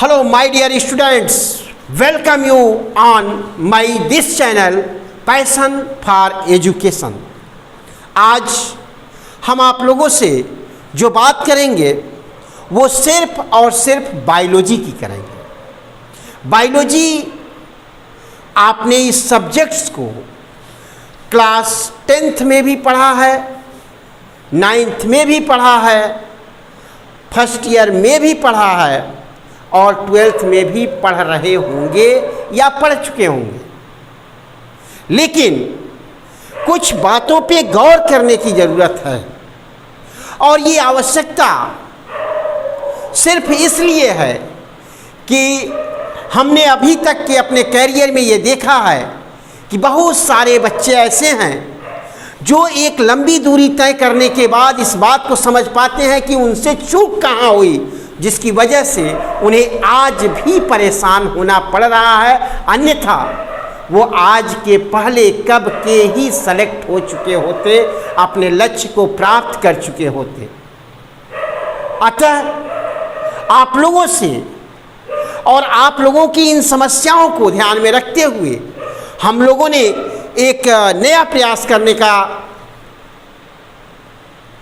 Hello my dear students, welcome you on my this channel Passion for Education। आज हम आप लोगों से जो बात करेंगे वो सिर्फ और सिर्फ बायोलॉजी की करेंगे। बायोलॉजी आपने इस सब्जेक्ट्स को क्लास 10th में भी पढ़ा है, 9th में भी पढ़ा है, फर्स्ट ईयर में भी पढ़ा है और 12th में भी पढ़ रहे होंगे या पढ़ चुके होंगे। लेकिन कुछ बातों पे गौर करने की ज़रूरत है और ये आवश्यकता सिर्फ इसलिए है कि हमने अभी तक के अपने कैरियर में ये देखा है कि बहुत सारे बच्चे ऐसे हैं जो एक लंबी दूरी तय करने के बाद इस बात को समझ पाते हैं कि उनसे चूक कहाँ हुई, जिसकी वजह से उन्हें आज भी परेशान होना पड़ रहा है, अन्यथा वो आज के पहले कब के ही सेलेक्ट हो चुके होते, अपने लक्ष्य को प्राप्त कर चुके होते। अतः आप लोगों से और आप लोगों की इन समस्याओं को ध्यान में रखते हुए हम लोगों ने एक नया प्रयास करने का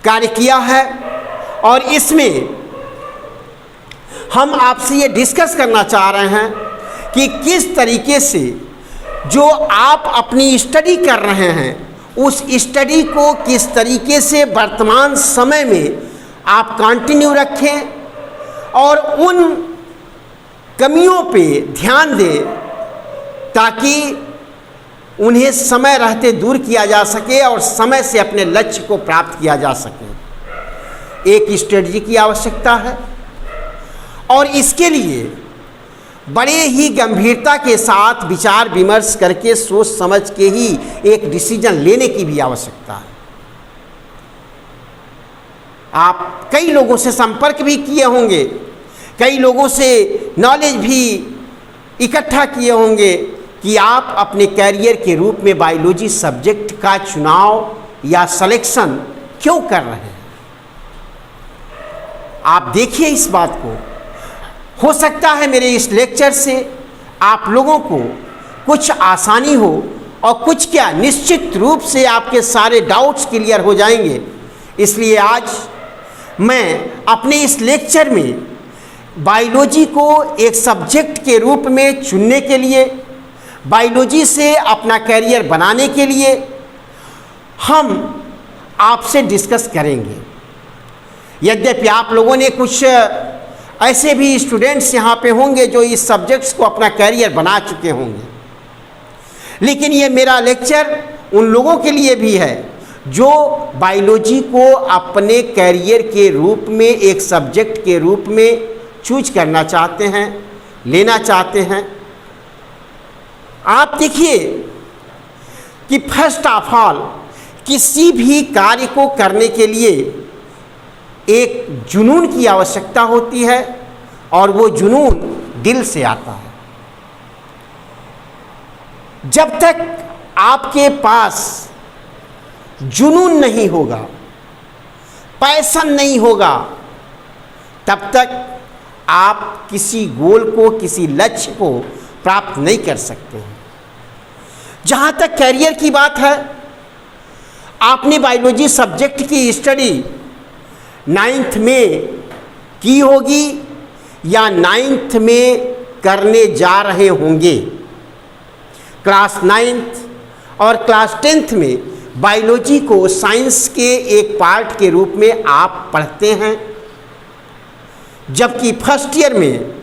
कार्य किया है और इसमें हम आपसे ये डिस्कस करना चाह रहे हैं कि किस तरीके से जो आप अपनी स्टडी कर रहे हैं उस स्टडी को किस तरीके से वर्तमान समय में आप कंटिन्यू रखें और उन कमियों पे ध्यान दें ताकि उन्हें समय रहते दूर किया जा सके और समय से अपने लक्ष्य को प्राप्त किया जा सके। एक स्ट्रेटजी की आवश्यकता है और इसके लिए बड़े ही गंभीरता के साथ विचार विमर्श करके सोच समझ के ही एक डिसीजन लेने की भी आवश्यकता है। आप कई लोगों से संपर्क भी किए होंगे, कई लोगों से नॉलेज भी इकट्ठा किए होंगे कि आप अपने कैरियर के रूप में बायोलॉजी सब्जेक्ट का चुनाव या सिलेक्शन क्यों कर रहे हैं। आप देखिए इस बात को, हो सकता है मेरे इस लेक्चर से आप लोगों को कुछ आसानी हो और कुछ क्या निश्चित रूप से आपके सारे डाउट्स क्लियर हो जाएंगे। इसलिए आज मैं अपने इस लेक्चर में बायोलॉजी को एक सब्जेक्ट के रूप में चुनने के लिए, बायोलॉजी से अपना कैरियर बनाने के लिए हम आपसे डिस्कस करेंगे। यद्यपि आप लोगों ने कुछ ऐसे भी स्टूडेंट्स यहाँ पे होंगे जो इस सब्जेक्ट्स को अपना कैरियर बना चुके होंगे, लेकिन ये मेरा लेक्चर उन लोगों के लिए भी है जो बायोलॉजी को अपने कैरियर के रूप में एक सब्जेक्ट के रूप में चूज करना चाहते हैं, लेना चाहते हैं। आप देखिए कि फर्स्ट ऑफ ऑल किसी भी कार्य को करने के लिए एक जुनून की आवश्यकता होती है और वो जुनून दिल से आता है। जब तक आपके पास जुनून नहीं होगा, पैशन नहीं होगा, तब तक आप किसी गोल को, किसी लक्ष्य को प्राप्त नहीं कर सकते हैं। जहाँ तक कैरियर की बात है, आपने बायोलॉजी सब्जेक्ट की स्टडी 9th में की होगी या 9th में करने जा रहे होंगे। क्लास 9th और क्लास 10th में बायोलॉजी को साइंस के एक पार्ट के रूप में आप पढ़ते हैं, जबकि फर्स्ट ईयर में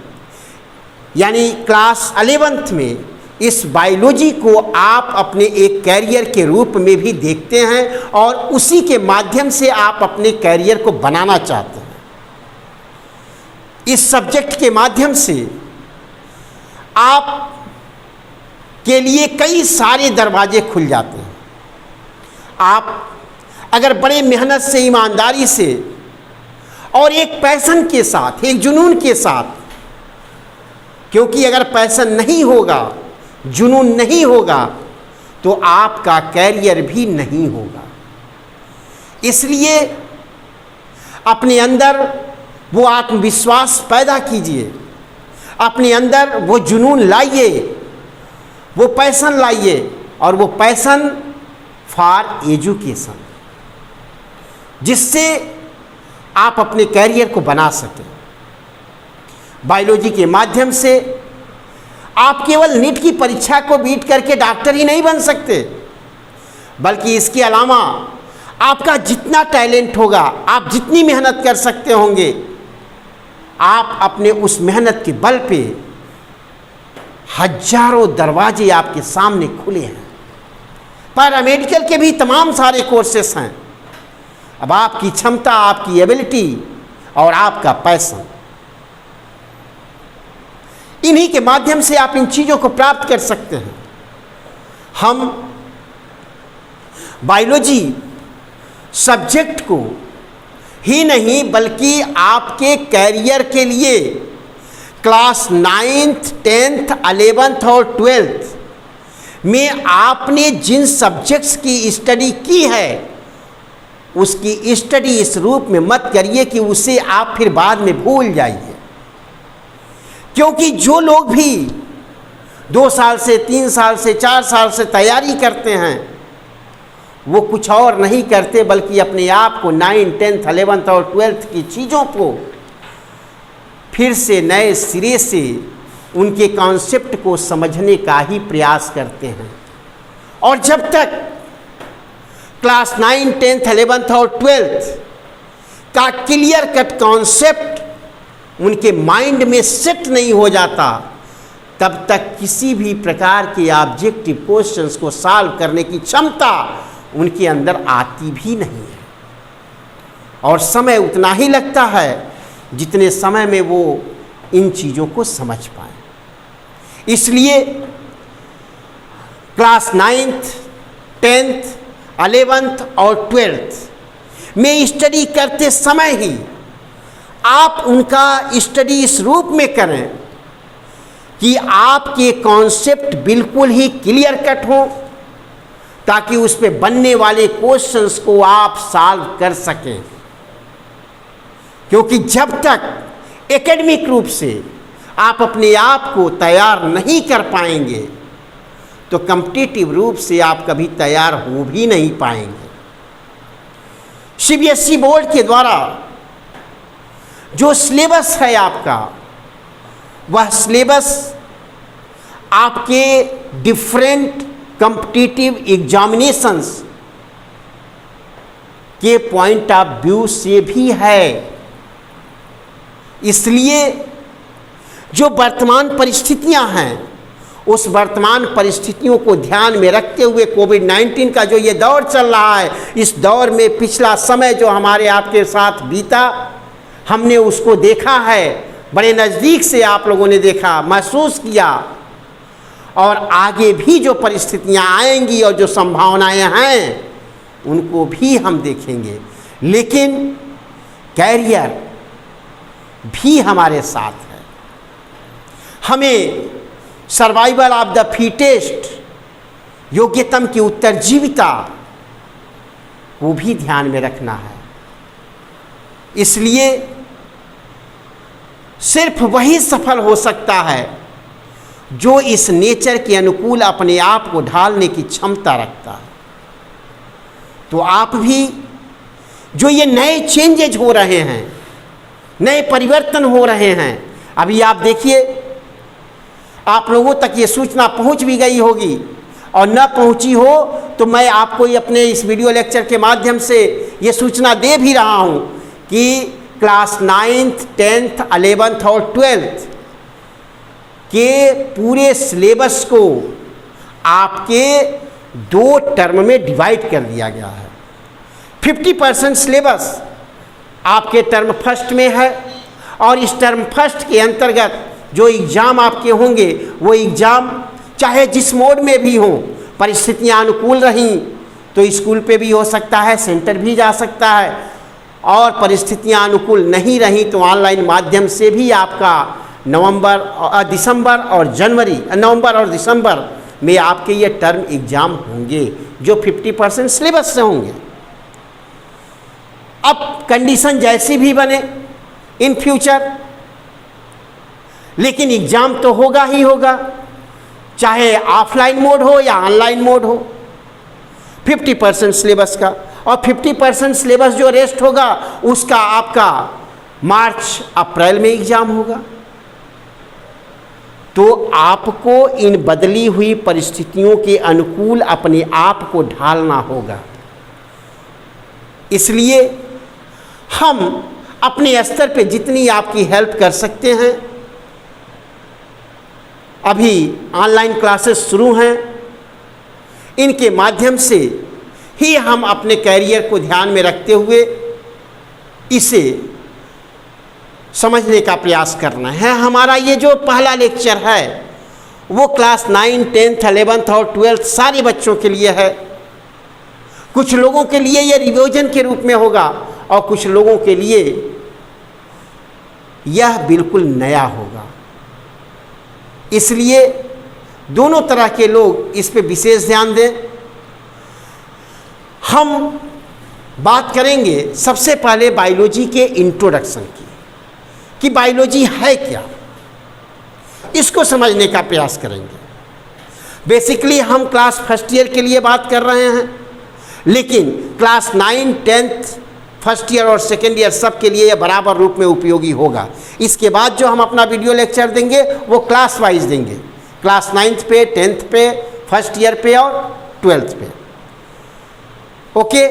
यानी क्लास 11th में इस बायोलॉजी को आप अपने एक कैरियर के रूप में भी देखते हैं और उसी के माध्यम से आप अपने कैरियर को बनाना चाहते हैं। इस सब्जेक्ट के माध्यम से आप के लिए कई सारे दरवाजे खुल जाते हैं। आप अगर बड़े मेहनत से, ईमानदारी से और एक पैशन के साथ, एक जुनून के साथ, क्योंकि अगर पैशन नहीं होगा, जुनून नहीं होगा तो आपका कैरियर भी नहीं होगा। इसलिए अपने अंदर वो आत्मविश्वास पैदा कीजिए, अपने अंदर वो जुनून लाइए, वो पैशन लाइए, और वो पैशन फॉर एजुकेशन, जिससे आप अपने कैरियर को बना सकें। बायोलॉजी के माध्यम से आप केवल नीट की परीक्षा को बीट करके डॉक्टर ही नहीं बन सकते, बल्कि इसके अलावा आपका जितना टैलेंट होगा, आप जितनी मेहनत कर सकते होंगे, आप अपने उस मेहनत के बल पे हजारों दरवाजे आपके सामने खुले हैं। पैरामेडिकल के भी तमाम सारे कोर्सेस हैं। अब आपकी क्षमता, आपकी एबिलिटी और आपका पैशन, इन्हीं के माध्यम से आप इन चीज़ों को प्राप्त कर सकते हैं। हम बायोलॉजी सब्जेक्ट को ही नहीं, बल्कि आपके कैरियर के लिए क्लास 9th, 10th, 11th और 12th में आपने जिन सब्जेक्ट्स की स्टडी की है, उसकी स्टडी इस रूप में मत करिए कि उसे आप फिर बाद में भूल जाइए। क्योंकि जो लोग भी 2 साल से, 3 साल से, 4 साल से तैयारी करते हैं, वो कुछ और नहीं करते, बल्कि अपने आप को 9, 10th, 11th और 12th की चीज़ों को फिर से नए सिरे से उनके कॉन्सेप्ट को समझने का ही प्रयास करते हैं। और जब तक क्लास 9, 10th, 11th और 12th का क्लियर कट कॉन्सेप्ट उनके माइंड में सेट नहीं हो जाता, तब तक किसी भी प्रकार के ऑब्जेक्टिव क्वेश्चंस को सॉल्व करने की क्षमता उनके अंदर आती भी नहीं है। और समय उतना ही लगता है जितने समय में वो इन चीज़ों को समझ पाए। इसलिए क्लास 9th, 10th, 11th और 12th में स्टडी करते समय ही आप उनका स्टडी इस रूप में करें कि आपके कॉन्सेप्ट बिल्कुल ही क्लियर कट हो, ताकि उस पे बनने वाले क्वेश्चंस को आप सॉल्व कर सकें। क्योंकि जब तक एकेडमिक रूप से आप अपने आप को तैयार नहीं कर पाएंगे, तो कॉम्पिटिटिव रूप से आप कभी तैयार हो भी नहीं पाएंगे। सीबीएसई बोर्ड के द्वारा जो सिलेबस है आपका, वह सिलेबस आपके डिफरेंट कॉम्पिटिटिव एग्जामिनेशंस के पॉइंट ऑफ व्यू से भी है। इसलिए जो वर्तमान परिस्थितियां हैं, उस वर्तमान परिस्थितियों को ध्यान में रखते हुए कोविड-19 का जो ये दौर चल रहा है, इस दौर में पिछला समय जो हमारे आपके साथ बीता, हमने उसको देखा है, बड़े नज़दीक से आप लोगों ने देखा, महसूस किया। और आगे भी जो परिस्थितियां आएंगी और जो संभावनाएं हैं, उनको भी हम देखेंगे। लेकिन कैरियर भी हमारे साथ है। हमें सर्वाइवल ऑफ द फिटेस्ट, योग्यतम की उत्तरजीविता को भी ध्यान में रखना है। इसलिए सिर्फ वही सफल हो सकता है जो इस नेचर के अनुकूल अपने आप को ढालने की क्षमता रखता है। तो आप भी जो ये नए चेंजेज हो रहे हैं, नए परिवर्तन हो रहे हैं, अभी आप देखिए, आप लोगों तक ये सूचना पहुंच भी गई होगी, और न पहुंची हो तो मैं आपको अपने इस वीडियो लेक्चर के माध्यम से ये सूचना दे भी रहा हूं कि क्लास 9th, 10th, 11th और 12th के पूरे सिलेबस को आपके 2 टर्म में डिवाइड कर दिया गया है। 50% सिलेबस आपके टर्म फर्स्ट में है, और इस टर्म फर्स्ट के अंतर्गत जो एग्ज़ाम आपके होंगे, वो एग्ज़ाम चाहे जिस मोड में भी हों, परिस्थितियां अनुकूल रहीं तो स्कूल पे भी हो सकता है, सेंटर भी जा सकता है, और परिस्थितियां अनुकूल नहीं रहीं तो ऑनलाइन माध्यम से भी आपका नवंबर और दिसंबर में आपके ये टर्म एग्ज़ाम होंगे, जो 50% सिलेबस से होंगे। अब कंडीशन जैसी भी बने इन फ्यूचर, लेकिन एग्ज़ाम तो होगा ही होगा, चाहे ऑफलाइन मोड हो या ऑनलाइन मोड हो। 50% सिलेबस का, और 50% सिलेबस जो रेस्ट होगा उसका आपका मार्च अप्रैल में एग्ज़ाम होगा। तो आपको इन बदली हुई परिस्थितियों के अनुकूल अपने आप को ढालना होगा। इसलिए हम अपने स्तर पे जितनी आपकी हेल्प कर सकते हैं, अभी ऑनलाइन क्लासेस शुरू हैं, इनके माध्यम से ही हम अपने कैरियर को ध्यान में रखते हुए इसे समझने का प्रयास करना है। हमारा ये जो पहला लेक्चर है वो क्लास 9, 10th, 11th और 12th सारे बच्चों के लिए है। कुछ लोगों के लिए ये रिवीजन के रूप में होगा और कुछ लोगों के लिए यह बिल्कुल नया होगा। इसलिए दोनों तरह के लोग इस पे विशेष ध्यान दें। हम बात करेंगे सबसे पहले बायोलॉजी के इंट्रोडक्शन की, कि बायोलॉजी है क्या, इसको समझने का प्रयास करेंगे। बेसिकली हम क्लास फर्स्ट ईयर के लिए बात कर रहे हैं, लेकिन क्लास 9, 10th, फर्स्ट ईयर और सेकेंड ईयर सब के लिए यह बराबर रूप में उपयोगी होगा। इसके बाद जो हम अपना वीडियो लेक्चर देंगे वो क्लास वाइज देंगे, क्लास 9th पे, 10th पे, फर्स्ट ईयर पे और 12th पे। ओके,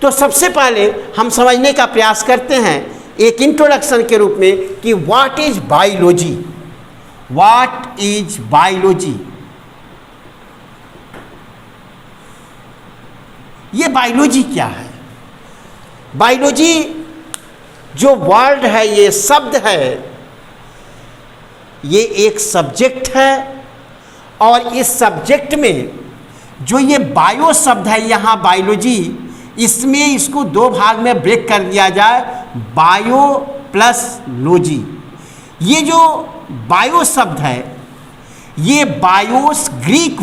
तो सबसे पहले हम समझने का प्रयास करते हैं एक इंट्रोडक्शन के रूप में कि what is biology. What is biology? ये बायोलॉजी क्या है? बायोलॉजी जो वर्ड है, ये शब्द है, ये एक सब्जेक्ट है, और इस सब्जेक्ट में जो ये बायो शब्द है यहाँ बायोलॉजी, इसमें इसको दो भाग में ब्रेक कर दिया जाए, बायो प्लस लॉजी। ये जो बायो शब्द है, ये बायोस ग्रीक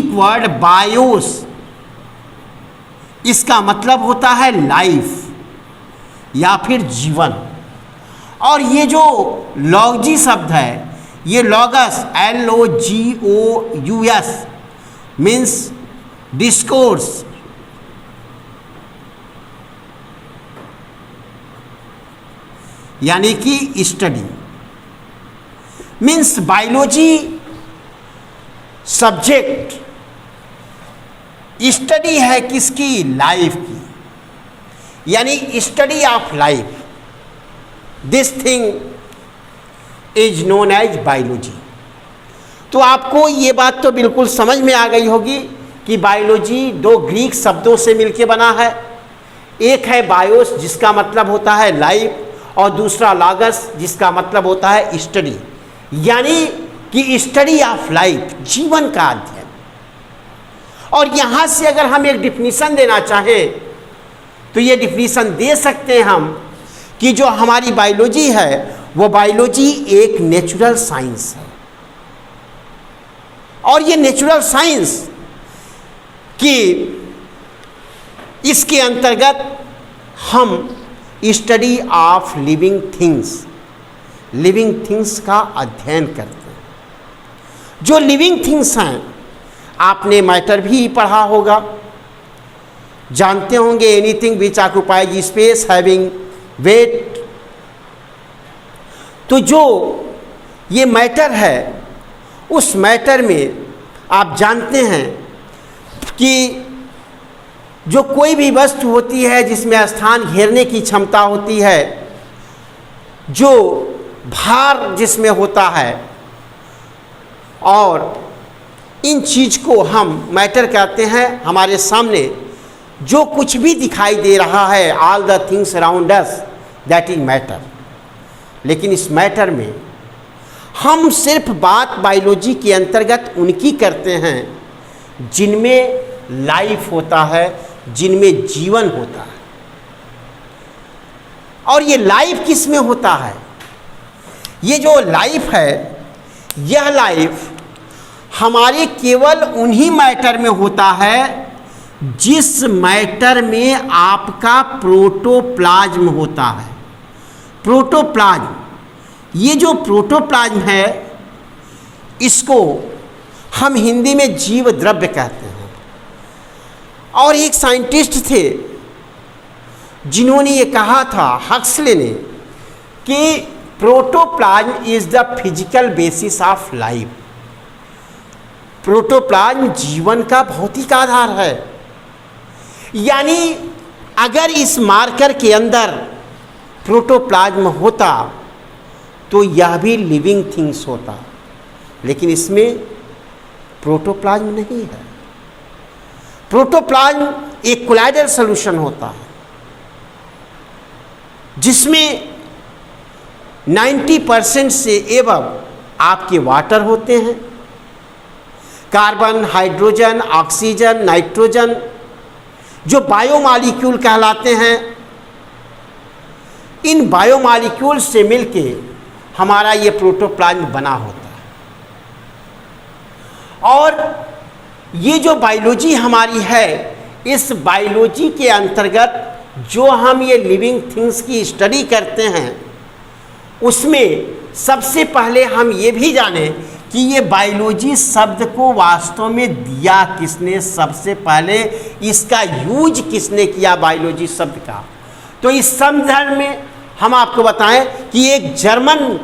वर्ड बायोस, इसका मतलब होता है लाइफ या फिर जीवन। और ये जो लॉजी शब्द है, ये लॉगस LOGOUS मीन्स डिस्कोर्स, यानी कि study. Means biology subject study है किसकी? लाइफ की, यानी study of life. This thing is known as biology. तो आपको ये बात तो बिल्कुल समझ में आ गई होगी कि बायोलॉजी दो ग्रीक शब्दों से मिलकर बना है। एक है बायोस जिसका मतलब होता है लाइफ, और दूसरा लॉगस जिसका मतलब होता है स्टडी, यानी कि स्टडी ऑफ लाइफ, जीवन का अध्ययन। और यहाँ से अगर हम एक डिफिनीशन देना चाहें तो ये डिफिनीशन दे सकते हैं हम कि जो हमारी बायोलॉजी है वो बायोलॉजी एक नेचुरल साइंस है। और ये नेचुरल साइंस कि इसके अंतर्गत हम स्टडी ऑफ लिविंग थिंग्स का अध्ययन करते हैं। जो लिविंग थिंग्स हैं, आपने मैटर भी पढ़ा होगा, जानते होंगे, anything which occupies space having wait. तो जो ये मैटर है, उस मैटर में आप जानते हैं कि जो कोई भी वस्तु होती है जिसमें स्थान घेरने की क्षमता होती है, जो भार जिसमें होता है, और इन चीज़ को हम मैटर कहते हैं। हमारे सामने जो कुछ भी दिखाई दे रहा है, all the things around us, that is matter. लेकिन इस मैटर में हम सिर्फ बात बायोलॉजी के अंतर्गत उनकी करते हैं जिनमें लाइफ होता है, जिनमें जीवन होता है। और ये लाइफ किस में होता है? ये जो लाइफ है, यह लाइफ हमारे केवल उन्हीं मैटर में होता है जिस मैटर में आपका प्रोटोप्लाज्म होता है। प्रोटोप्लाज्म ये जो प्रोटोप्लाज्म है इसको हम हिंदी में जीव द्रव्य कहते हैं। और एक साइंटिस्ट थे जिन्होंने ये कहा था, हक्सले ने, कि protoplasm is the physical basis of life. Protoplasm जीवन का भौतिक आधार है। यानी अगर इस मार्कर के अंदर प्रोटोप्लाज्म होता तो यह भी लिविंग थिंग्स होता, लेकिन इसमें प्रोटोप्लाज्म नहीं है। प्रोटोप्लाज्म एक कोलाइडल सॉल्यूशन होता है जिसमें 90% से एवं आपके वाटर होते हैं। कार्बन, हाइड्रोजन, ऑक्सीजन, नाइट्रोजन जो बायोमॉलिक्यूल कहलाते हैं, इन बायोमॉलिक्यूल से मिलके हमारा ये प्रोटोप्लाज्म बना होता है। और ये जो बायोलॉजी हमारी है, इस बायोलॉजी के अंतर्गत जो हम ये लिविंग थिंग्स की स्टडी करते हैं, उसमें सबसे पहले हम ये भी जानें कि ये बायोलॉजी शब्द को वास्तव में दिया किसने, सबसे पहले इसका यूज किसने किया बायोलॉजी शब्द का। तो इस संदर्भ में हम आपको बताएं कि एक जर्मन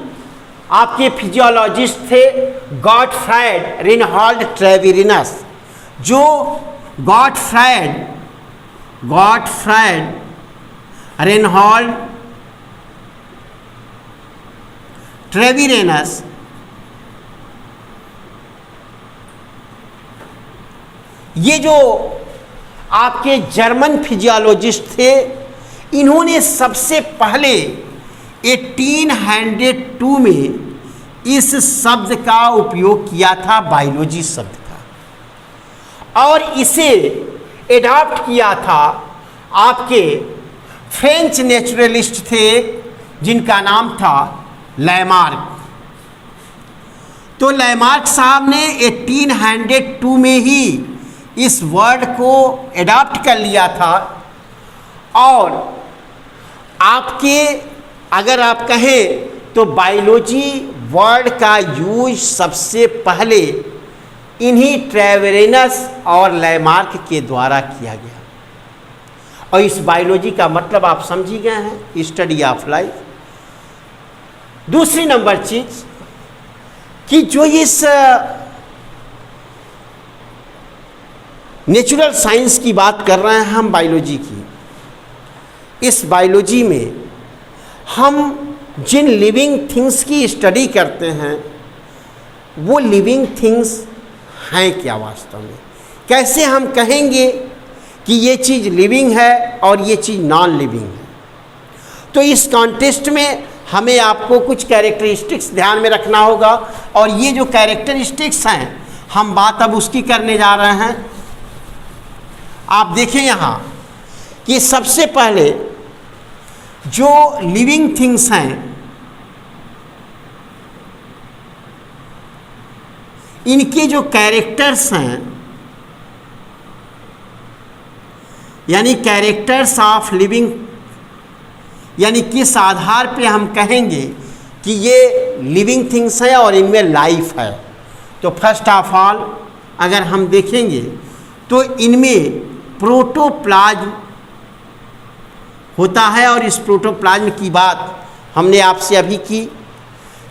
आपके फिजियोलॉजिस्ट थे गॉटफ्राइड रेनहॉल्ड ट्रेविरिनस, जो गॉटफ्राइड रेनहॉल्ड ट्रेविरिनस ये जो आपके जर्मन फिजियोलॉजिस्ट थे, इन्होंने सबसे पहले 1802 में इस शब्द का उपयोग किया था, बायोलॉजी शब्द का, और इसे एडॉप्ट किया था आपके फ्रेंच नेचुरलिस्ट थे जिनका नाम था लैमार्क। तो लैमार्क साहब ने 1802 में ही इस वर्ड को एडॉप्ट कर लिया था। और आपके अगर आप कहें तो बायोलॉजी वर्ड का यूज सबसे पहले इन्हीं ट्रेविरिनस और लैमार्क के द्वारा किया गया। और इस बायोलॉजी का मतलब आप समझ ही गए हैं, स्टडी ऑफ लाइफ। दूसरी नंबर चीज कि जो इस नेचुरल साइंस की बात कर रहे हैं हम, बायोलॉजी की, इस बायोलॉजी में हम जिन लिविंग थिंग्स की स्टडी करते हैं वो लिविंग थिंग्स हैं क्या वास्तव में। कैसे हम कहेंगे कि ये चीज़ लिविंग है और ये चीज़ नॉन लिविंग है। तो इस कॉन्टेक्स्ट में हमें आपको कुछ कैरेक्टरिस्टिक्स ध्यान में रखना होगा, और ये जो कैरेक्टरिस्टिक्स हैं हम बात अब उसकी करने जा रहे हैं। आप देखें यहाँ कि सबसे पहले जो लिविंग थिंग्स हैं, इनके जो कैरेक्टर्स हैं, यानी कैरेक्टर्स ऑफ लिविंग, यानी किस आधार पे हम कहेंगे कि ये लिविंग थिंग्स हैं और इनमें लाइफ है। तो फर्स्ट ऑफ ऑल अगर हम देखेंगे तो इनमें प्रोटोप्लाज्म होता है, और इस प्रोटोप्लाज्म की बात हमने आपसे अभी की।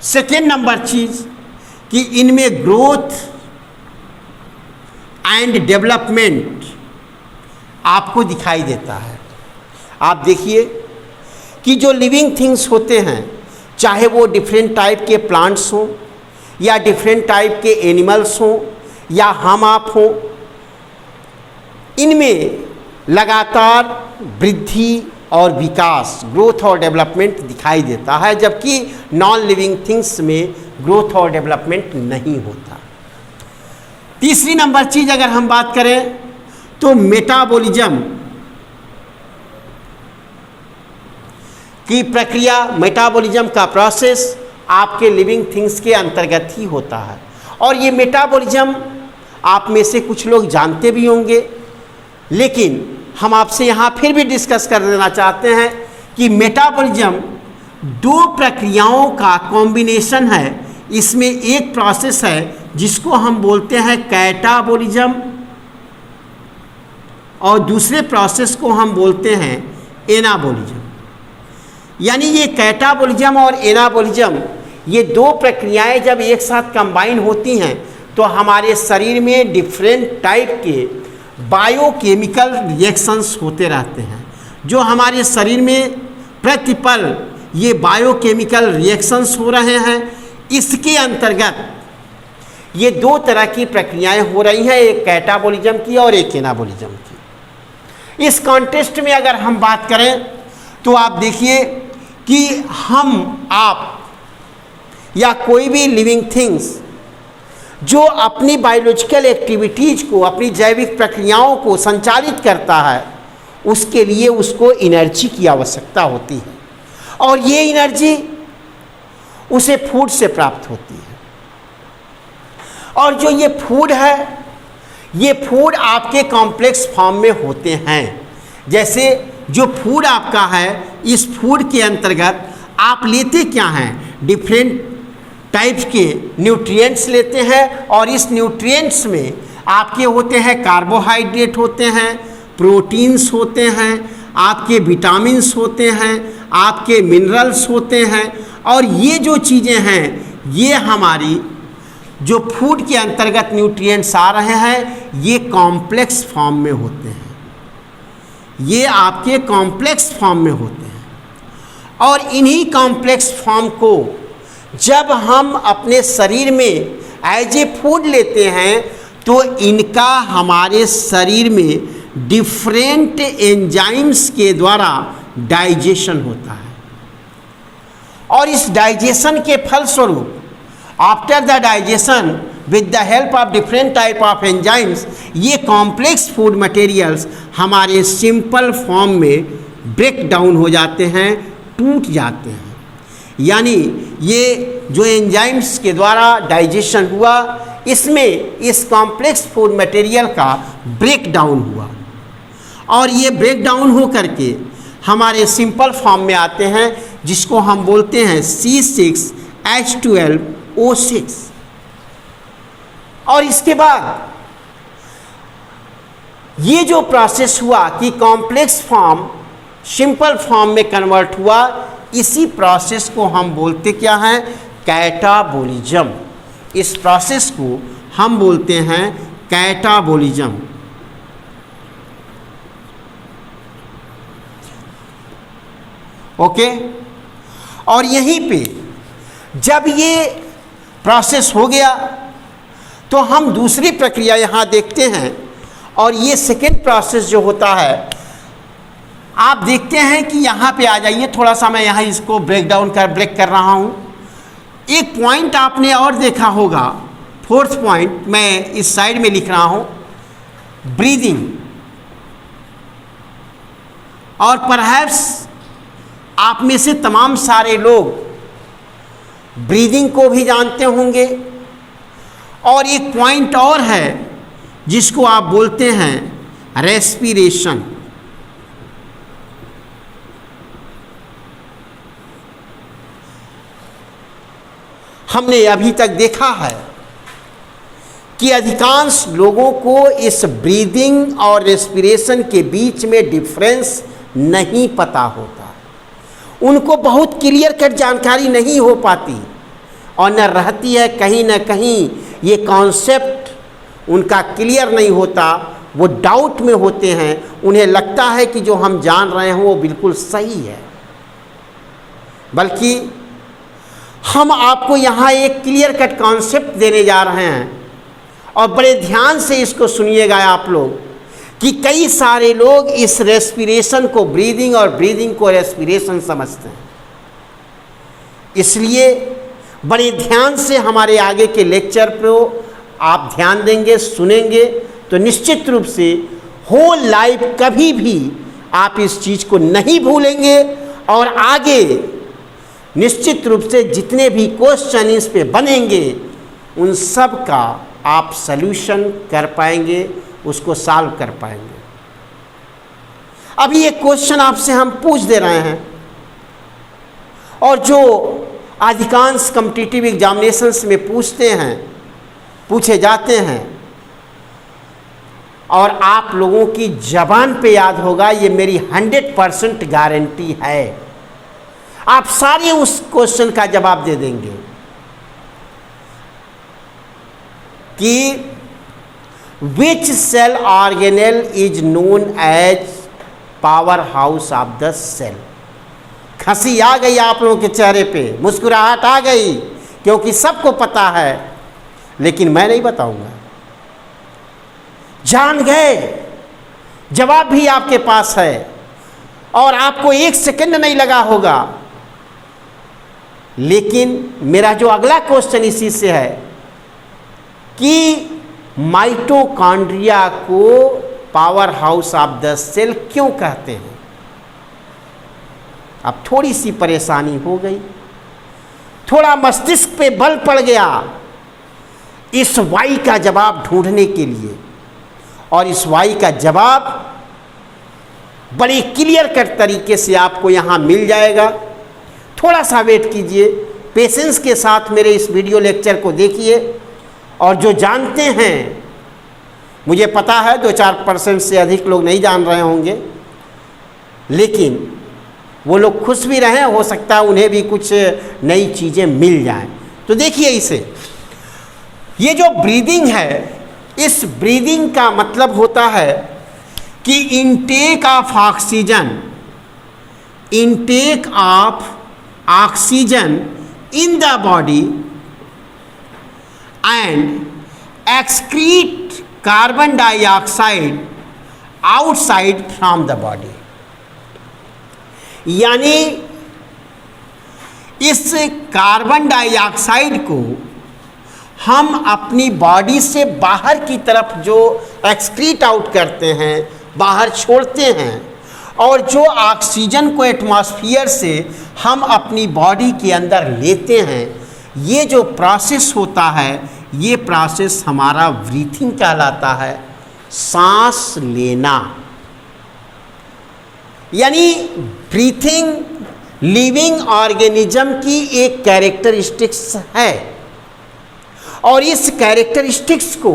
सेकेंड नंबर चीज़ कि इनमें ग्रोथ एंड डेवलपमेंट आपको दिखाई देता है। आप देखिए कि जो लिविंग थिंग्स होते हैं, चाहे वो डिफरेंट टाइप के प्लांट्स हों या डिफरेंट टाइप के एनिमल्स हों या हम आप हों, इनमें लगातार वृद्धि और विकास, ग्रोथ और डेवलपमेंट दिखाई देता है, जबकि नॉन लिविंग थिंग्स में ग्रोथ और डेवलपमेंट नहीं होता। तीसरी नंबर चीज़ अगर हम बात करें तो मेटाबॉलिज्म की प्रक्रिया, मेटाबॉलिज्म का प्रोसेस आपके लिविंग थिंग्स के अंतर्गत ही होता है। और ये मेटाबॉलिज्म आप में से कुछ लोग जानते भी होंगे, लेकिन हम आपसे यहाँ फिर भी डिस्कस कर देना चाहते हैं कि मेटाबॉलिज्म दो प्रक्रियाओं का कॉम्बिनेशन है। इसमें एक प्रोसेस है जिसको हम बोलते हैं कैटाबोलिज्म और दूसरे प्रोसेस को हम बोलते हैं एनाबोलिज्म। यानी ये कैटाबोलिज्म और एनाबोलिज्म, ये दो प्रक्रियाएं जब एक साथ कंबाइन होती हैं तो हमारे शरीर में डिफरेंट टाइप के बायोकेमिकल रिएक्शंस होते रहते हैं, जो हमारे शरीर में प्रतिपल ये बायोकेमिकल रिएक्शंस हो रहे हैं। इसके अंतर्गत ये दो तरह की प्रक्रियाएं हो रही हैं, एक कैटाबोलिज्म की और एक एनाबोलिज्म की। इस कॉन्टेक्स्ट में अगर हम बात करें तो आप देखिए कि हम, आप या कोई भी लिविंग थिंग्स जो अपनी बायोलॉजिकल एक्टिविटीज को, अपनी जैविक प्रक्रियाओं को संचालित करता है, उसके लिए उसको एनर्जी की आवश्यकता होती है और ये एनर्जी उसे फूड से प्राप्त होती है। और जो ये फूड है, ये फूड आपके कॉम्प्लेक्स फॉर्म में होते हैं। जैसे जो फूड आपका है, इस फूड के अंतर्गत आप लेते क्या हैं, डिफरेंट टाइप्स के न्यूट्रिएंट्स लेते हैं और इस न्यूट्रिएंट्स में आपके होते हैं कार्बोहाइड्रेट होते हैं, प्रोटीन्स होते हैं, आपके विटामिन्स होते हैं, आपके मिनरल्स होते हैं। और ये जो चीज़ें हैं, ये हमारी जो फूड के अंतर्गत न्यूट्रिएंट्स आ रहे हैं, ये कॉम्प्लेक्स फॉर्म में होते हैं, ये आपके कॉम्प्लेक्स फॉर्म में होते हैं। और इन्हीं कॉम्प्लेक्स फॉर्म को जब हम अपने शरीर में एज ए फूड लेते हैं तो इनका हमारे शरीर में डिफरेंट एंजाइम्स के द्वारा डाइजेशन होता है। और इस डाइजेशन के फलस्वरूप after the digestion with the help of different type of enzymes, ये कॉम्प्लेक्स फूड मटेरियल्स हमारे सिंपल फॉर्म में ब्रेक डाउन हो जाते हैं, टूट जाते हैं। यानी ये जो एंजाइम्स के द्वारा डाइजेशन हुआ, इसमें इस कॉम्प्लेक्स फूड मटेरियल का ब्रेक डाउन हुआ और ये ब्रेक डाउन हो करके हमारे सिंपल फॉर्म में आते हैं, जिसको हम बोलते हैं C6H12O6। और इसके बाद ये जो प्रोसेस हुआ कि कॉम्प्लेक्स फॉर्म सिंपल फॉर्म में कन्वर्ट हुआ, इसी प्रोसेस को हम बोलते क्या हैं, कैटाबोलिज्म। इस प्रोसेस को हम बोलते हैं कैटाबोलिज्म। ओके। और यहीं पे जब ये प्रोसेस हो गया तो हम दूसरी प्रक्रिया यहाँ देखते हैं। और ये सेकेंड प्रोसेस जो होता है, आप देखते हैं कि यहाँ पे आ जाइए, थोड़ा सा मैं यहाँ इसको ब्रेक कर रहा हूँ। एक पॉइंट आपने और देखा होगा, फोर्थ पॉइंट मैं इस साइड में लिख रहा हूँ, ब्रीदिंग। और परहैप्स आप में से तमाम सारे लोग ब्रीदिंग को भी जानते होंगे। और एक पॉइंट और है जिसको आप बोलते हैं रेस्पिरेशन। हमने अभी तक देखा है कि अधिकांश लोगों को इस ब्रीदिंग और रेस्पिरेशन के बीच में डिफरेंस नहीं पता होता, उनको बहुत क्लियर कट जानकारी नहीं हो पाती और न रहती है, कहीं न कहीं ये कॉन्सेप्ट उनका क्लियर नहीं होता, वो डाउट में होते हैं। उन्हें लगता है कि जो हम जान रहे हैं वो बिल्कुल सही है, बल्कि हम आपको यहाँ एक क्लियर कट कॉन्सेप्ट देने जा रहे हैं। और बड़े ध्यान से इसको सुनिएगा आप लोग कि कई सारे लोग इस रेस्पिरेशन को ब्रीदिंग और ब्रीदिंग को रेस्पिरेशन समझते हैं। इसलिए बड़े ध्यान से हमारे आगे के लेक्चर पर आप ध्यान देंगे, सुनेंगे, तो निश्चित रूप से होल लाइफ कभी भी आप इस चीज़ को नहीं भूलेंगे। और आगे निश्चित रूप से जितने भी क्वेश्चन इस पे बनेंगे, उन सब का आप सल्यूशन कर पाएंगे, उसको सॉल्व कर पाएंगे। अभी एक क्वेश्चन आपसे हम पूछ दे रहे हैं, और जो अधिकांश कॉम्पिटिटिव एग्जामिनेशंस में पूछे जाते हैं, और आप लोगों की जबान पे याद होगा, ये मेरी 100% गारंटी है, आप सारे उस क्वेश्चन का जवाब दे देंगे कि which cell organelle is known as power house of the cell. हंसी आ गई आप लोगों के चेहरे पे, मुस्कुराहट आ गई, क्योंकि सबको पता है, लेकिन मैं नहीं बताऊंगा। जान गए, जवाब भी आपके पास है और आपको 1 सेकंड नहीं लगा होगा। लेकिन मेरा जो अगला क्वेश्चन इसी से है कि माइटोकॉन्ड्रिया को power house of the cell क्यों कहते हैं। अब थोड़ी सी परेशानी हो गई, थोड़ा मस्तिष्क पे बल पड़ गया इस वाई का जवाब ढूंढने के लिए, और इस वाई का जवाब बड़े क्लियर कट तरीके से आपको यहाँ मिल जाएगा। थोड़ा सा वेट कीजिए, पेशेंस के साथ मेरे इस वीडियो लेक्चर को देखिए, और जो जानते हैं, मुझे पता है 2-4% से अधिक लोग नहीं जान रहे होंगे, लेकिन वो लोग खुश भी रहें, हो सकता है उन्हें भी कुछ नई चीज़ें मिल जाएं। तो देखिए इसे, ये जो ब्रीदिंग है, इस ब्रीदिंग का मतलब होता है कि intake of oxygen in the body and excrete carbon dioxide outside from the body. यानी इस कार्बन डाइऑक्साइड को हम अपनी बॉडी से बाहर की तरफ जो एक्सक्रीट आउट करते हैं, बाहर छोड़ते हैं, और जो ऑक्सीजन को एटमॉस्फेयर से हम अपनी बॉडी के अंदर लेते हैं, ये जो प्रोसेस होता है, ये प्रोसेस हमारा ब्रीथिंग कहलाता है, सांस लेना। यानी ब्रीथिंग लिविंग ऑर्गेनिज्म की एक कैरेक्टरिस्टिक्स है, और इस कैरेक्टरिस्टिक्स को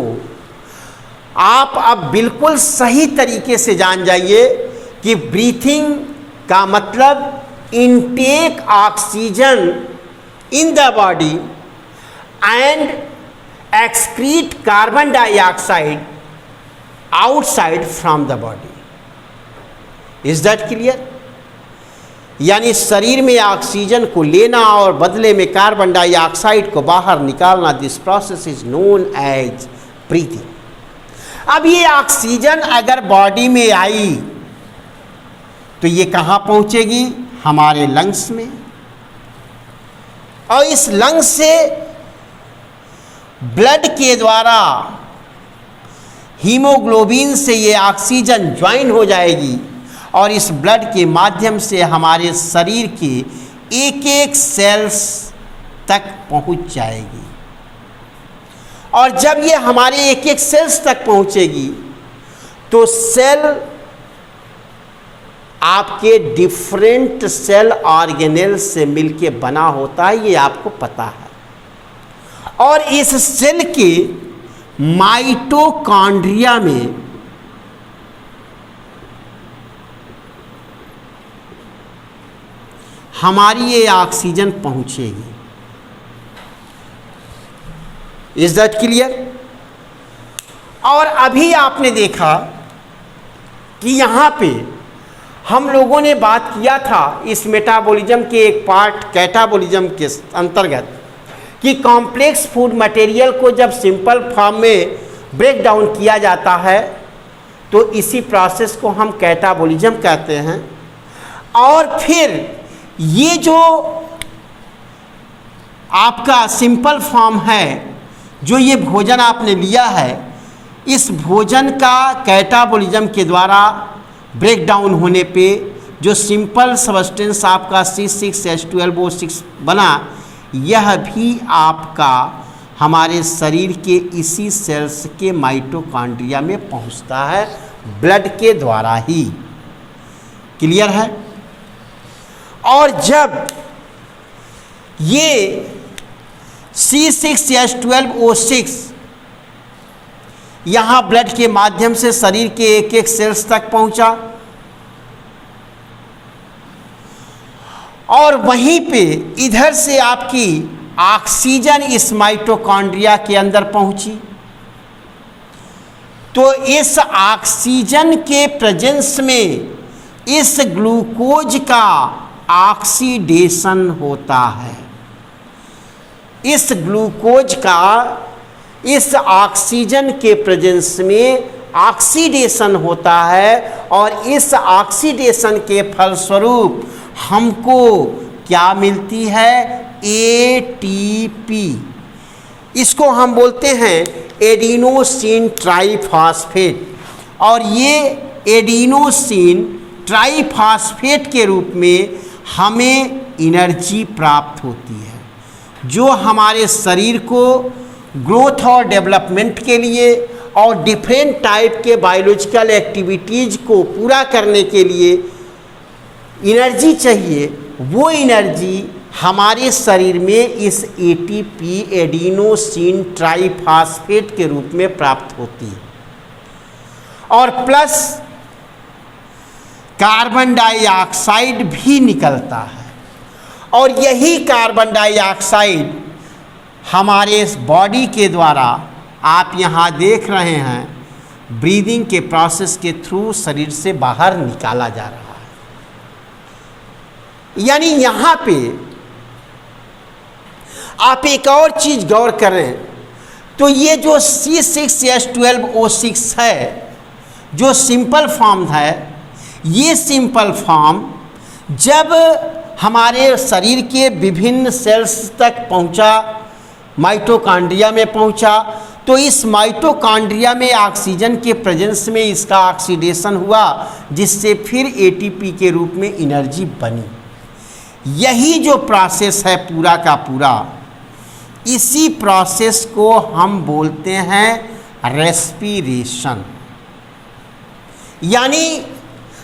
आप अब बिल्कुल सही तरीके से जान जाइए कि ब्रीथिंग का मतलब intake oxygen in the body and excrete carbon dioxide outside from the body. Is that clear? यानी शरीर में ऑक्सीजन को लेना और बदले में कार्बन डाइऑक्साइड को बाहर निकालना, this process is known as breathing. अब ये ऑक्सीजन अगर बॉडी में आई तो ये कहाँ पहुँचेगी? हमारे लंग्स में, और इस लंग्स से ब्लड के द्वारा हीमोग्लोबिन से ये ऑक्सीजन ज्वाइन हो जाएगी, और इस ब्लड के माध्यम से हमारे शरीर के एक एक सेल्स तक पहुंच जाएगी। और जब ये हमारे एक एक सेल्स तक पहुंचेगी तो सेल आपके डिफरेंट सेल ऑर्गेनेल से मिलके बना होता है, ये आपको पता है। और इस सेल के माइटोकॉन्ड्रिया में हमारी ये ऑक्सीजन पहुंचेगी। Is that clear? और अभी आपने देखा कि यहाँ पे हम लोगों ने बात किया था इस मेटाबॉलिज्म के एक पार्ट कैटाबॉलिज्म के अंतर्गत कि कॉम्प्लेक्स फूड मटेरियल को जब सिंपल फॉर्म में ब्रेक डाउन किया जाता है तो इसी प्रोसेस को हम कैटाबॉलिज्म कहते हैं। और फिर ये जो आपका सिंपल फॉर्म है, जो ये भोजन आपने लिया है, इस भोजन का कैटाबॉलिज्म के द्वारा ब्रेक डाउन होने पे जो सिंपल सबस्टेंस आपका C6H12O6 बना, यह भी आपका हमारे शरीर के इसी सेल्स के माइटोकॉन्ड्रिया में पहुंचता है ब्लड के द्वारा ही। क्लियर है? और जब ये C6H12O6 यहाँ ब्लड के माध्यम से शरीर के एक एक सेल्स तक पहुंचा और वहीं पे इधर से आपकी ऑक्सीजन इस माइटोकॉन्ड्रिया के अंदर पहुंची। तो इस ऑक्सीजन के प्रेजेंस में इस ग्लूकोज का ऑक्सीडेशन होता है। इस ग्लूकोज का इस ऑक्सीजन के प्रेजेंस में ऑक्सीडेशन होता है और इस ऑक्सीडेशन के फलस्वरूप हमको क्या मिलती है? एटीपी। इसको हम बोलते हैं एडिनोसिन ट्राइफॉस्फेट और ये एडिनोसिन ट्राइफॉस्फेट के रूप में हमें एनर्जी प्राप्त होती है, जो हमारे शरीर को ग्रोथ और डेवलपमेंट के लिए और डिफरेंट टाइप के बायोलॉजिकल एक्टिविटीज़ को पूरा करने के लिए एनर्जी चाहिए। वो एनर्जी हमारे शरीर में इस एटीपी एडिनोसिन ट्राइफॉस्फेट के रूप में प्राप्त होती है और प्लस कार्बन डाइऑक्साइड भी निकलता है और यही कार्बन डाइऑक्साइड हमारे बॉडी के द्वारा आप यहाँ देख रहे हैं ब्रीदिंग के प्रोसेस के थ्रू शरीर से बाहर निकाला जा रहा है। यानी यहाँ पे आप एक और चीज़ गौर करें तो ये जो C6H12O6 है, जो सिंपल फॉर्म है, ये सिंपल फॉर्म जब हमारे शरीर के विभिन्न सेल्स तक पहुंचा, माइटोकॉन्ड्रिया में पहुंचा, तो इस माइटोकॉन्ड्रिया में ऑक्सीजन के प्रेजेंस में इसका ऑक्सीडेशन हुआ, जिससे फिर एटीपी के रूप में एनर्जी बनी। यही जो प्रोसेस है पूरा का पूरा, इसी प्रोसेस को हम बोलते हैं रेस्पिरेशन। यानी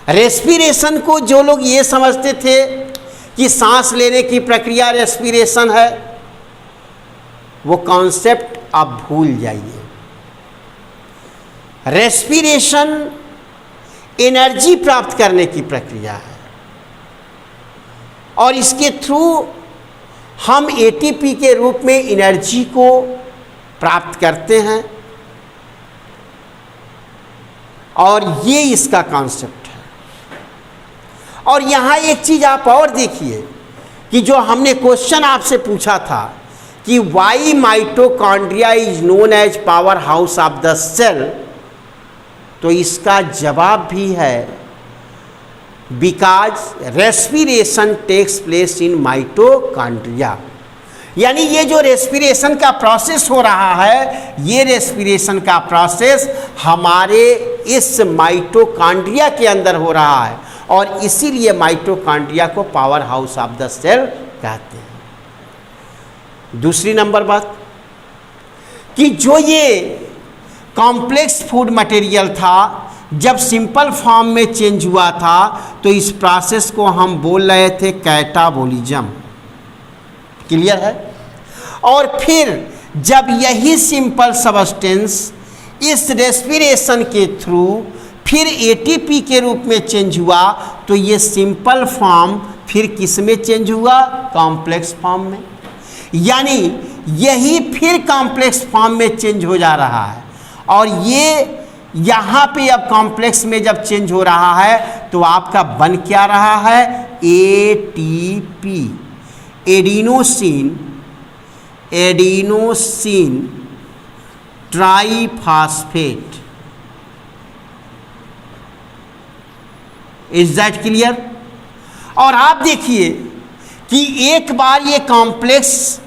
रेस्पिरेशन को जो लोग ये समझते थे कि सांस लेने की प्रक्रिया रेस्पिरेशन है, वो कॉन्सेप्ट आप भूल जाइए। रेस्पिरेशन एनर्जी प्राप्त करने की प्रक्रिया है और इसके थ्रू हम एटीपी के रूप में एनर्जी को प्राप्त करते हैं और ये इसका कॉन्सेप्ट है। और यहाँ एक चीज़ आप और देखिए कि जो हमने क्वेश्चन आपसे पूछा था कि why mitochondria is known as power house of the cell, तो इसका जवाब भी है because respiration takes place in mitochondria. यानी ये जो रेस्पिरेशन का प्रोसेस हो रहा है, ये रेस्पिरेशन का प्रोसेस हमारे इस माइटोकॉन्ड्रिया के अंदर हो रहा है और इसीलिए माइटोकॉन्ड्रिया को power house of the cell कहते हैं। दूसरी नंबर बात कि जो ये कॉम्प्लेक्स फूड मटेरियल था, जब सिंपल फॉर्म में चेंज हुआ था, तो इस प्रोसेस को हम बोल रहे थे कैटाबोलिज्म। क्लियर है? और फिर जब यही सिंपल सब्सटेंस इस रेस्पिरेशन के थ्रू फिर एटीपी के रूप में चेंज हुआ, तो ये सिंपल फॉर्म फिर किस में चेंज हुआ? कॉम्प्लेक्स फॉर्म में। यानी यही फिर कॉम्प्लेक्स फॉर्म में चेंज हो जा रहा है और ये यहाँ पे अब कॉम्प्लेक्स में जब चेंज हो रहा है तो आपका बन क्या रहा है? ATP, adenosine triphosphate. Is that clear? और आप देखिए कि एक बार ये कॉम्प्लेक्स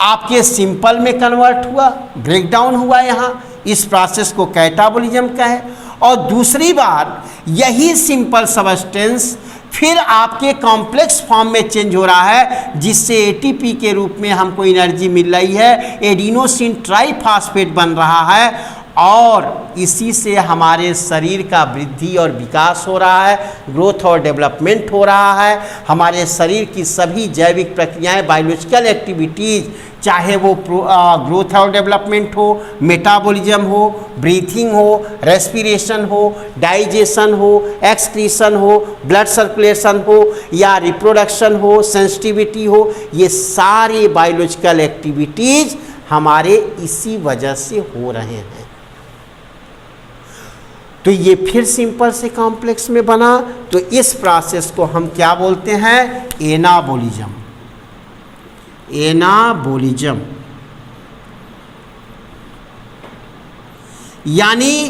आपके सिंपल में कन्वर्ट हुआ, ब्रेकडाउन हुआ, यहाँ इस प्रोसेस को कैटाबोलिज्म कहे, और दूसरी बार यही सिंपल सब्सटेंस फिर आपके कॉम्प्लेक्स फॉर्म में चेंज हो रहा है, जिससे एटीपी के रूप में हमको एनर्जी मिल रही है, एडिनोसिन ट्राइफॉस्फेट बन रहा है और इसी से हमारे शरीर का वृद्धि और विकास हो रहा है, ग्रोथ और डेवलपमेंट हो रहा है। हमारे शरीर की सभी जैविक प्रक्रियाएं, बायोलॉजिकल एक्टिविटीज़, चाहे वो ग्रोथ और डेवलपमेंट हो, मेटाबॉलिज्म हो, ब्रीथिंग हो, रेस्पिरेशन हो, डाइजेशन हो, एक्सक्रीशन हो, ब्लड सर्कुलेशन हो या रिप्रोडक्शन हो, सेंसिटिविटी हो, ये सारे बायोलॉजिकल एक्टिविटीज़ हमारे इसी वजह से हो रहे हैं। तो ये फिर सिंपल से कॉम्प्लेक्स में बना, तो इस प्रोसेस को हम क्या बोलते हैं? एनाबोलिज्म। एनाबोलिज्म यानी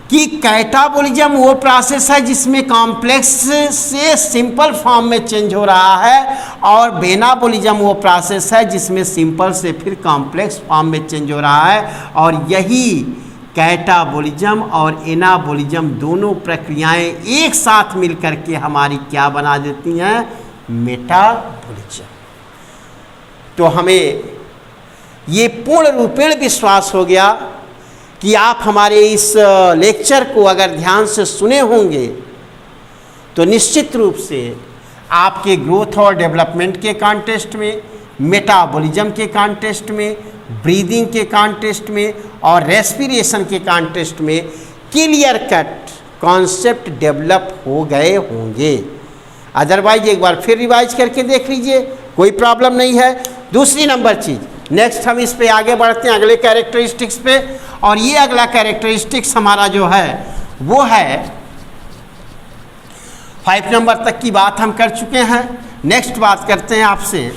कि कैटाबोलिज्म वो प्रोसेस है जिसमें कॉम्प्लेक्स से सिंपल फॉर्म में चेंज हो रहा है, और बेनाबोलिज्म वो प्रोसेस है जिसमें सिंपल से फिर कॉम्प्लेक्स फॉर्म में चेंज हो रहा है। और यही कैटाबोलिज्म और एनाबोलिज्म दोनों प्रक्रियाएं एक साथ मिलकर के हमारी क्या बना देती हैं? मेटाबोलिज्म। तो हमें ये पूर्ण रूपेण विश्वास हो गया कि आप हमारे इस लेक्चर को अगर ध्यान से सुने होंगे तो निश्चित रूप से आपके ग्रोथ और डेवलपमेंट के कॉन्टेक्स्ट में, मेटाबॉलिज्म के कॉन्टेक्स्ट में, ब्रीदिंग के कॉन्टेक्स्ट में और रेस्पिरेशन के कॉन्टेक्स्ट में क्लियर कट कॉन्सेप्ट डेवलप हो गए होंगे। अदरवाइज एक बार फिर रिवाइज करके देख लीजिए, कोई प्रॉब्लम नहीं है। दूसरी नंबर चीज़, नेक्स्ट हम इस पे आगे बढ़ते हैं अगले कैरेक्टरिस्टिक्स पे, और ये अगला कैरेक्टरिस्टिक्स हमारा जो है वो है 5 नंबर तक की बात हम कर चुके हैं। नेक्स्ट बात करते हैं आपसे।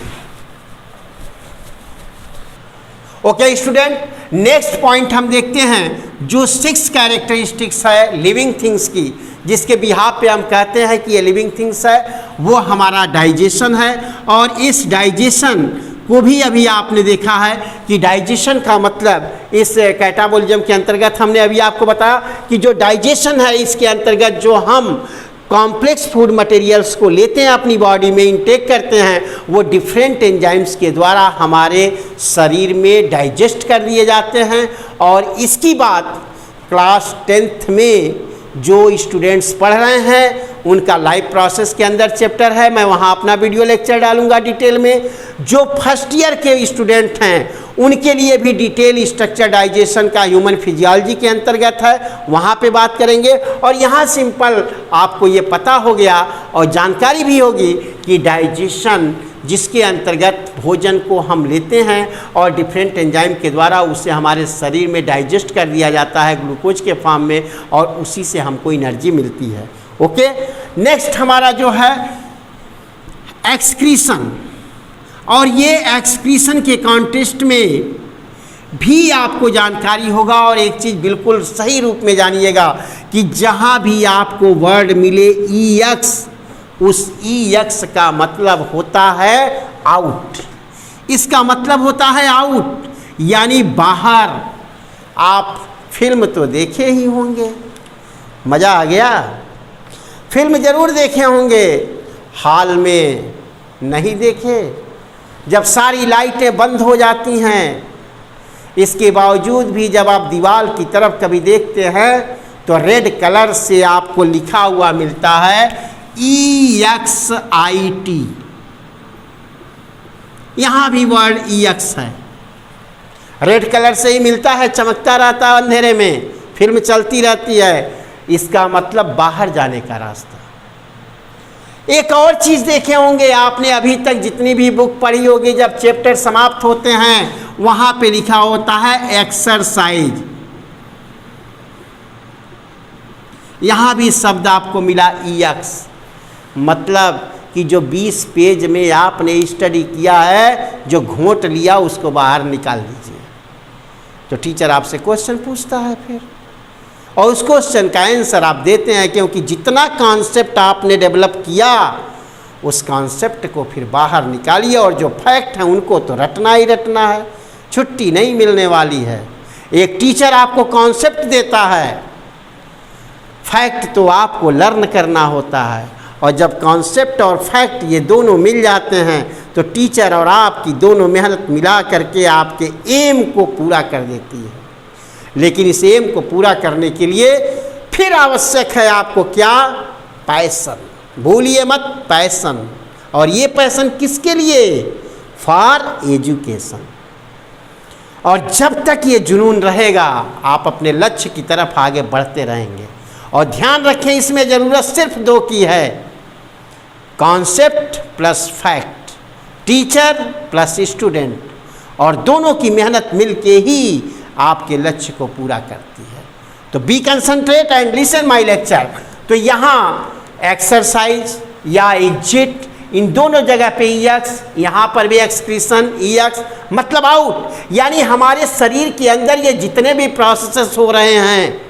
ओके स्टूडेंट, नेक्स्ट पॉइंट हम देखते हैं जो 6 कैरेक्टरिस्टिक्स है लिविंग थिंग्स की, जिसके बिहाफ पे हम कहते हैं कि ये लिविंग थिंग्स है, वो हमारा डाइजेशन है। और इस डाइजेशन को भी अभी आपने देखा है कि डाइजेशन का मतलब इस कैटाबोलिज्म के अंतर्गत हमने अभी आपको बताया कि जो डाइजेशन है इसके अंतर्गत जो हम कॉम्प्लेक्स फूड मटेरियल्स को लेते हैं अपनी बॉडी में, इनटेक करते हैं, वो डिफरेंट एंजाइम्स के द्वारा हमारे शरीर में डाइजेस्ट कर दिए जाते हैं। और इसकी बात क्लास 10th में जो स्टूडेंट्स पढ़ रहे हैं उनका लाइफ प्रोसेस के अंदर चैप्टर है, मैं वहाँ अपना वीडियो लेक्चर डालूंगा डिटेल में। जो फर्स्ट ईयर के स्टूडेंट हैं उनके लिए भी डिटेल स्ट्रक्चर डाइजेशन का ह्यूमन फिजियोलॉजी के अंतर्गत है, वहाँ पे बात करेंगे। और यहाँ सिंपल आपको ये पता हो गया और जानकारी भी होगी कि डाइजेशन जिसके अंतर्गत भोजन को हम लेते हैं और डिफरेंट एंजाइम के द्वारा उसे हमारे शरीर में डाइजेस्ट कर दिया जाता है ग्लूकोज के फॉर्म में, और उसी से हमको एनर्जी मिलती है। ओके, नेक्स्ट हमारा जो है एक्सक्रीशन, और ये एक्सक्रीशन के कॉन्टेक्स्ट में भी आपको जानकारी होगा। और एक चीज़ बिल्कुल सही रूप में जानिएगा कि जहाँ भी आपको वर्ड मिले EX, उस EX का मतलब होता है आउट। इसका मतलब होता है आउट, यानी बाहर। आप फिल्म तो देखे ही होंगे, मज़ा आ गया? फिल्म ज़रूर देखे होंगे, हॉल में नहीं देखे, जब सारी लाइटें बंद हो जाती हैं, इसके बावजूद भी जब आप दीवार की तरफ कभी देखते हैं तो रेड कलर से आपको लिखा हुआ मिलता है EXIT। यहाँ भी वर्ड EX है, रेड कलर से ही मिलता है, चमकता रहता है अंधेरे में, फिल्म चलती रहती है, इसका मतलब बाहर जाने का रास्ता। एक और चीज़ देखे होंगे आपने अभी तक जितनी भी बुक पढ़ी होगी, जब चैप्टर समाप्त होते हैं वहाँ पे लिखा होता है एक्सरसाइज। यहाँ भी शब्द आपको मिला EX, मतलब कि जो 20 पेज में आपने स्टडी किया है, जो घोंट लिया उसको बाहर निकाल दीजिए। तो टीचर आपसे क्वेश्चन पूछता है फिर, और उस क्वेश्चन का आंसर आप देते हैं, क्योंकि जितना कॉन्सेप्ट आपने डेवलप किया उस कॉन्सेप्ट को फिर बाहर निकालिए, और जो फैक्ट हैं उनको तो रटना ही रटना है, छुट्टी नहीं मिलने वाली है। एक टीचर आपको कॉन्सेप्ट देता है, फैक्ट तो आपको लर्न करना होता है, और जब कॉन्सेप्ट और फैक्ट ये दोनों मिल जाते हैं तो टीचर और आपकी दोनों मेहनत मिला करके आपके एम को पूरा कर देती है। लेकिन इस एम को पूरा करने के लिए फिर आवश्यक है आपको क्या? पैशन। भूलिए मत, पैशन। और ये पैशन किसके लिए? For education. और जब तक ये जुनून रहेगा आप अपने लक्ष्य की तरफ आगे बढ़ते रहेंगे। और ध्यान रखें, इसमें ज़रूरत सिर्फ दो की है, concept plus fact, teacher plus student. और दोनों की मेहनत मिलके ही आपके लक्ष्य को पूरा करती है। तो be concentrate and listen my lecture. तो यहाँ एक्सरसाइज या एग्जिट, इन दोनों जगह पे ईएक्स, यहाँ पर भी एक्सक्रीशन ईएक्स, मतलब आउट। यानी हमारे शरीर के अंदर ये जितने भी प्रोसेसेस हो रहे हैं,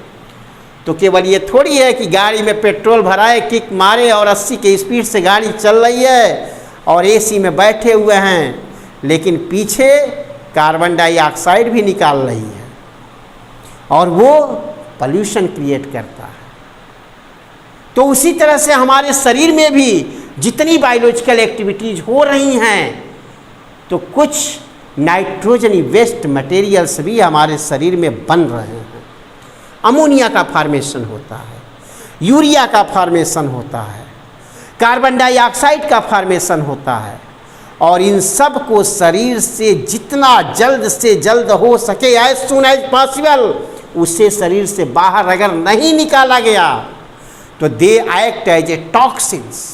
तो केवल ये थोड़ी है कि गाड़ी में पेट्रोल भराए, किक मारे और 80 के स्पीड से गाड़ी चल रही है और एसी में बैठे हुए हैं, लेकिन पीछे कार्बन डाइऑक्साइड भी निकाल रही है और वो पॉल्यूशन क्रिएट करता है। तो उसी तरह से हमारे शरीर में भी जितनी बायोलॉजिकल एक्टिविटीज़ हो रही हैं, तो कुछ नाइट्रोजनी वेस्ट मटेरियल्स भी हमारे शरीर में बन रहे हैं। अमोनिया का फॉर्मेशन होता है, यूरिया का फॉर्मेशन होता है, कार्बन डाइऑक्साइड का फॉर्मेशन होता है। और इन सब को शरीर से जितना जल्द से जल्द हो सके, एज सून एज पॉसिबल, उसे शरीर से बाहर अगर नहीं निकाला गया तो they act as a toxins,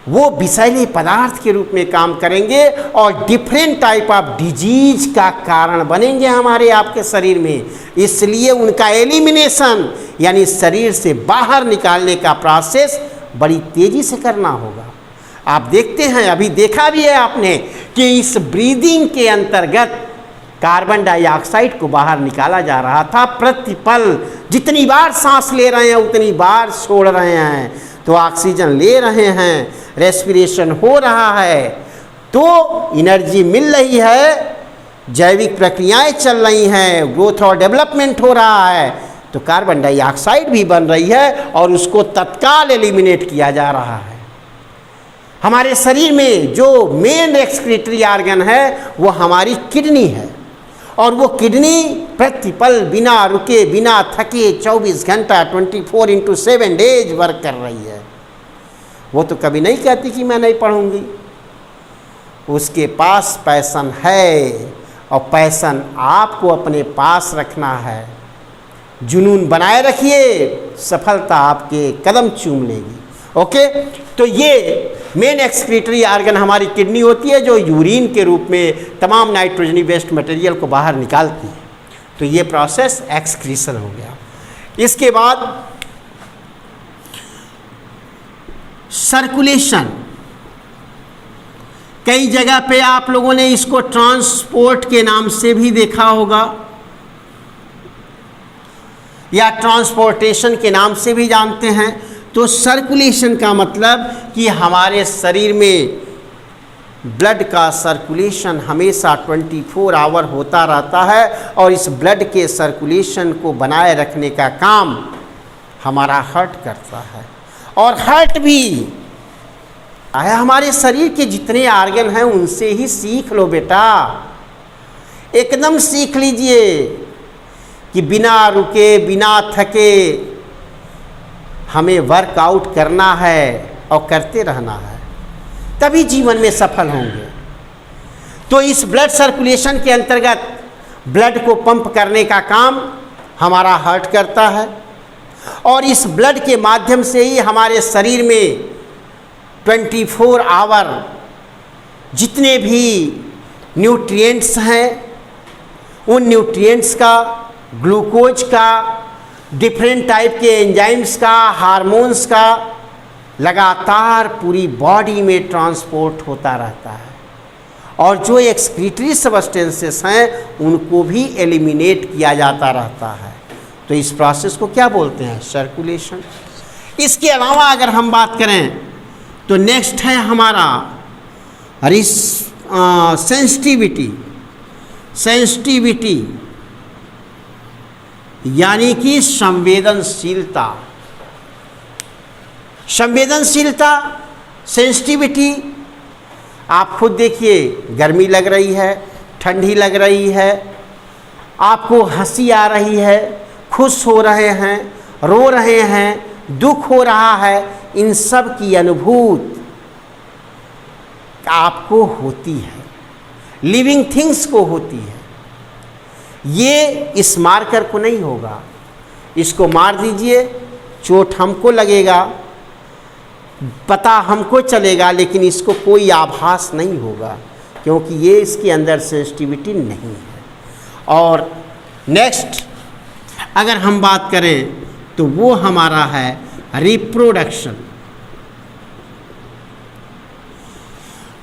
वो विषैले पदार्थ के रूप में काम करेंगे और डिफरेंट टाइप ऑफ डिजीज का कारण बनेंगे हमारे आपके शरीर में। इसलिए उनका एलिमिनेशन यानी शरीर से बाहर निकालने का प्रोसेस बड़ी तेजी से करना होगा। आप देखते हैं, अभी देखा भी है आपने कि इस ब्रीदिंग के अंतर्गत कार्बन डाइऑक्साइड को बाहर निकाला जा रहा था। प्रतिपल जितनी बार सांस ले रहे हैं उतनी बार छोड़ रहे हैं, तो ऑक्सीजन ले रहे हैं, रेस्पिरेशन हो रहा है, तो एनर्जी मिल रही है, जैविक प्रक्रियाएं चल रही हैं, ग्रोथ और डेवलपमेंट हो रहा है, तो कार्बन डाइऑक्साइड भी बन रही है और उसको तत्काल एलिमिनेट किया जा रहा है। हमारे शरीर में जो मेन एक्सक्रीटरी ऑर्गन है वो हमारी किडनी है, और वो किडनी प्रतिपल बिना रुके बिना थके 24 घंटा 24/7 डेज वर्क कर रही है। वो तो कभी नहीं कहती कि मैं नहीं पढ़ूंगी। उसके पास पैशन है और पैशन आपको अपने पास रखना है। जुनून बनाए रखिए, सफलता आपके कदम चूम लेगी। ओके, तो ये मेन एक्सक्रीटरी ऑर्गन हमारी किडनी होती है, जो यूरिन के रूप में तमाम नाइट्रोजनी वेस्ट मटेरियल को बाहर निकालती है। तो ये प्रोसेस एक्सक्रीशन हो गया। इसके बाद सर्कुलेशन, कई जगह पे आप लोगों ने इसको ट्रांसपोर्ट के नाम से भी देखा होगा या ट्रांसपोर्टेशन के नाम से भी जानते हैं। तो सर्कुलेशन का मतलब कि हमारे शरीर में ब्लड का सर्कुलेशन हमेशा 24 आवर होता रहता है, और इस ब्लड के सर्कुलेशन को बनाए रखने का काम हमारा हार्ट करता है। और हार्ट भी हमारे शरीर के जितने ऑर्गन हैं उनसे ही सीख लो बेटा, एकदम सीख लीजिए कि बिना रुके बिना थके हमें वर्कआउट करना है और करते रहना है, तभी जीवन में सफल होंगे। तो इस ब्लड सर्कुलेशन के अंतर्गत ब्लड को पंप करने का काम हमारा हार्ट करता है, और इस ब्लड के माध्यम से ही हमारे शरीर में 24 आवर जितने भी न्यूट्रिएंट्स हैं, उन न्यूट्रिएंट्स का, ग्लूकोज का, डिफरेंट टाइप के एंजाइम्स का, हार्मोन्स का लगातार पूरी बॉडी में ट्रांसपोर्ट होता रहता है। और जो एक्सक्रीटरी सबस्टेंसेस हैं उनको भी एलिमिनेट किया जाता रहता है। तो इस प्रोसेस को क्या बोलते हैं? सर्कुलेशन। इसके अलावा अगर हम बात करें तो नेक्स्ट है हमारा सेंसिटिविटी। सेंसिटिविटी यानी कि संवेदनशीलता। संवेदनशीलता, सेंसिटिविटी, आप खुद देखिए, गर्मी लग रही है, ठंडी लग रही है, आपको हंसी आ रही है, खुश हो रहे हैं, रो रहे हैं, दुख हो रहा है, इन सब की अनुभूति आपको होती है, लिविंग थिंग्स को होती है। ये इस मार्कर को नहीं होगा। इसको मार दीजिए, चोट हमको लगेगा, पता हमको चलेगा, लेकिन इसको कोई आभास नहीं होगा, क्योंकि ये इसके अंदर सेंसिटिविटी नहीं है। और नेक्स्ट अगर हम बात करें तो वो हमारा है रिप्रोडक्शन।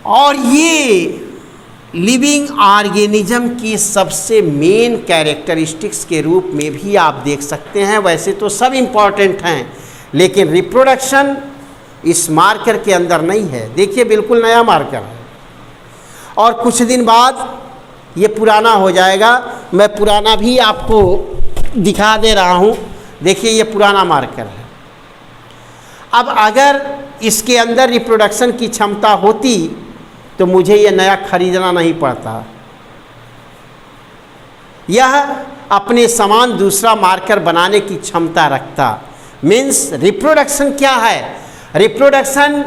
और ये लिविंग ऑर्गेनिज्म की सबसे मेन कैरेक्टरिस्टिक्स के रूप में भी आप देख सकते हैं। वैसे तो सब इम्पॉर्टेंट हैं, लेकिन रिप्रोडक्शन इस मार्कर के अंदर नहीं है। देखिए, बिल्कुल नया मार्कर है और कुछ दिन बाद ये पुराना हो जाएगा। मैं पुराना भी आपको दिखा दे रहा हूँ। देखिए, ये पुराना मार्कर है। अब अगर इसके अंदर रिप्रोडक्शन की क्षमता होती तो मुझे ये नया खरीदना नहीं पड़ता। यह अपने समान दूसरा मार्कर बनाने की क्षमता रखता। मीन्स रिप्रोडक्शन क्या है? Reproduction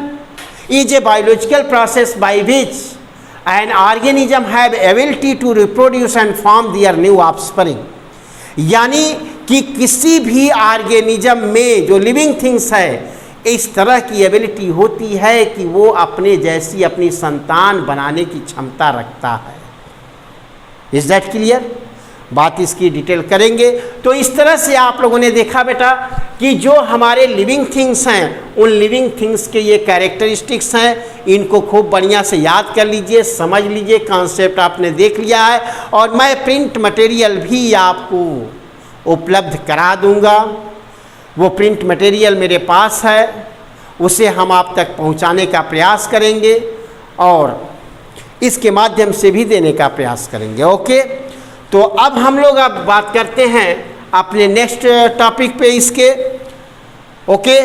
is a biological process by which an organism have ability to reproduce and form their new offspring. यानी कि किसी भी ऑर्गेनिज्म में जो लिविंग थिंग्स है, इस तरह की एबिलिटी होती है कि वो अपने जैसी अपनी संतान बनाने की क्षमता रखता है। Is that clear? बात इसकी डिटेल करेंगे। तो इस तरह से आप लोगों ने देखा बेटा कि जो हमारे लिविंग थिंग्स हैं, उन लिविंग थिंग्स के ये कैरेक्टरिस्टिक्स हैं। इनको खूब बढ़िया से याद कर लीजिए, समझ लीजिए, कॉन्सेप्ट आपने देख लिया है। और मैं प्रिंट मटेरियल भी आपको उपलब्ध करा दूंगा। वो प्रिंट मटेरियल मेरे पास है, उसे हम आप तक पहुंचाने का प्रयास करेंगे और इसके माध्यम से भी देने का प्रयास करेंगे। ओके, तो अब हम लोग अब बात करते हैं अपने नेक्स्ट टॉपिक पे इसके। ओके।